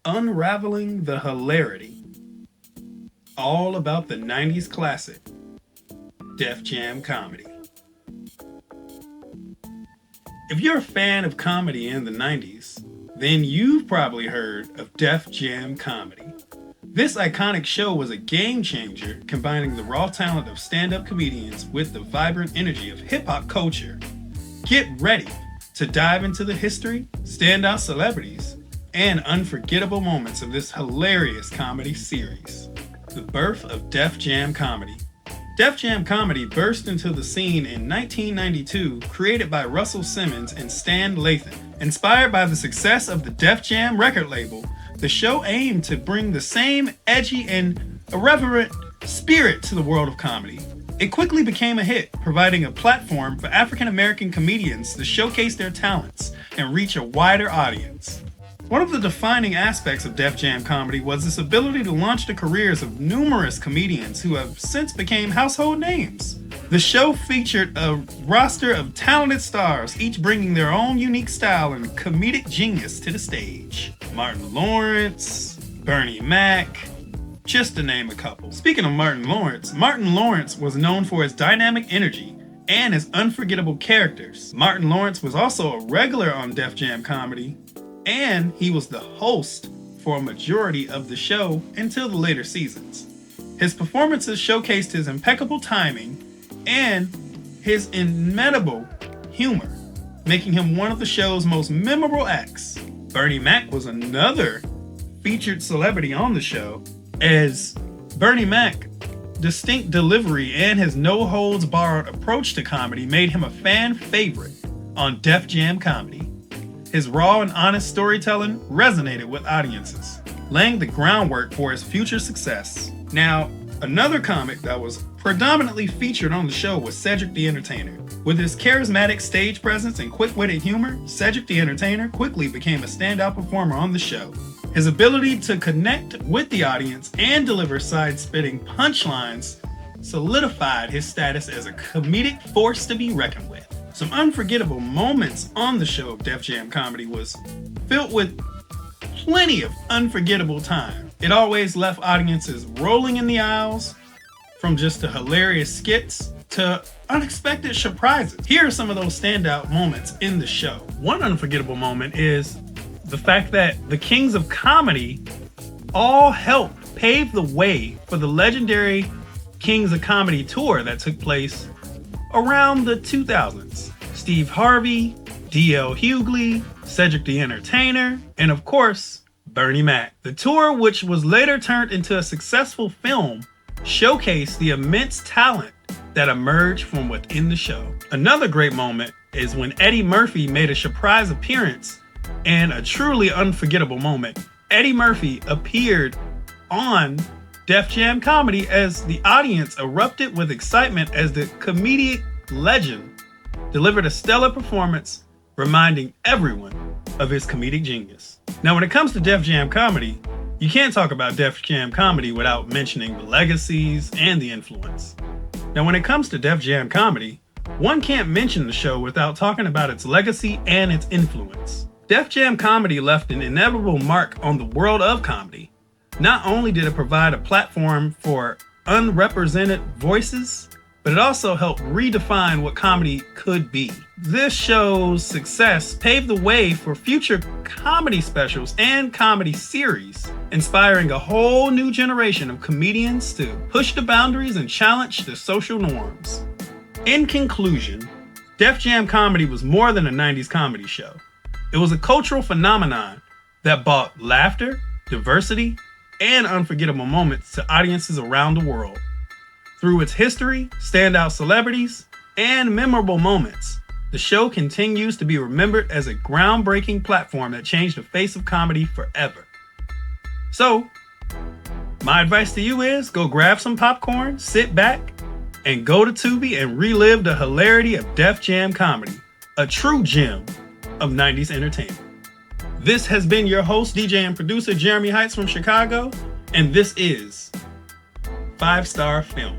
Unraveling the Hilarity. All about the 90s classic, Def Jam Comedy. If you're a fan of comedy in the 90s, then you've probably heard of Def Jam Comedy. This iconic show was a game changer, combining the raw talent of stand-up comedians with the vibrant energy of hip-hop culture. Get ready to dive into the history, standout celebrities, and unforgettable moments of this hilarious comedy series. The birth of Def Jam Comedy. Def Jam Comedy burst into the scene in 1992, created by Russell Simmons and Stan Lathan. Inspired by the success of the Def Jam record label, the show aimed to bring the same edgy and irreverent spirit to the world of comedy. It quickly became a hit, providing a platform for African American comedians to showcase their talents and reach a wider audience. One of the defining aspects of Def Jam Comedy was its ability to launch the careers of numerous comedians who have since become household names. The show featured a roster of talented stars, each bringing their own unique style and comedic genius to the stage. Martin Lawrence, Bernie Mac, just to name a couple. Speaking of Martin Lawrence was known for his dynamic energy and his unforgettable characters. Martin Lawrence was also a regular on Def Jam Comedy, and he was the host for a majority of the show until the later seasons. His performances showcased his impeccable timing and his inimitable humor, making him one of the show's most memorable acts. Bernie Mac was another featured celebrity on the show, as Bernie Mac's distinct delivery and his no-holds-barred approach to comedy made him a fan favorite on Def Jam Comedy. His raw and honest storytelling resonated with audiences, laying the groundwork for his future success. Now, another comic that was predominantly featured on the show was Cedric the Entertainer. With his charismatic stage presence and quick-witted humor, Cedric the Entertainer quickly became a standout performer on the show. His ability to connect with the audience and deliver side-spitting punchlines solidified his status as a comedic force to be reckoned with. Some unforgettable moments on the show of Def Jam Comedy was filled with plenty of unforgettable time. It always left audiences rolling in the aisles, from just the hilarious skits to unexpected surprises. Here are some of those standout moments in the show. One unforgettable moment is the fact that the Kings of Comedy all helped pave the way for the legendary Kings of Comedy tour that took place around the 2000s. Steve Harvey, D.L. Hughley, Cedric the Entertainer, and of course, Bernie Mac. The tour, which was later turned into a successful film, showcased the immense talent that emerged from within the show. Another great moment is when Eddie Murphy made a surprise appearance, and a truly unforgettable moment. Eddie Murphy appeared on Def Jam Comedy as the audience erupted with excitement as the comedic legend delivered a stellar performance, reminding everyone of his comedic genius. Now, when it comes to Def Jam Comedy, you can't talk about Def Jam Comedy without mentioning the legacies and the influence. Now, when it comes to Def Jam Comedy, one can't mention the show without talking about its legacy and its influence. Def Jam Comedy left an inevitable mark on the world of comedy. Not only did it provide a platform for unrepresented voices, but it also helped redefine what comedy could be. This show's success paved the way for future comedy specials and comedy series, inspiring a whole new generation of comedians to push the boundaries and challenge the social norms. In conclusion, Def Jam Comedy was more than a 90s comedy show. It was a cultural phenomenon that brought laughter, diversity, and unforgettable moments to audiences around the world. Through its history, standout celebrities, and memorable moments, the show continues to be remembered as a groundbreaking platform that changed the face of comedy forever. So, my advice to you is go grab some popcorn, sit back, and go to Tubi and relive the hilarity of Def Jam Comedy, a true gem of 90s entertainment. This has been your host, DJ and producer Jeremy Heights from Chicago, and this is 5 Star Film.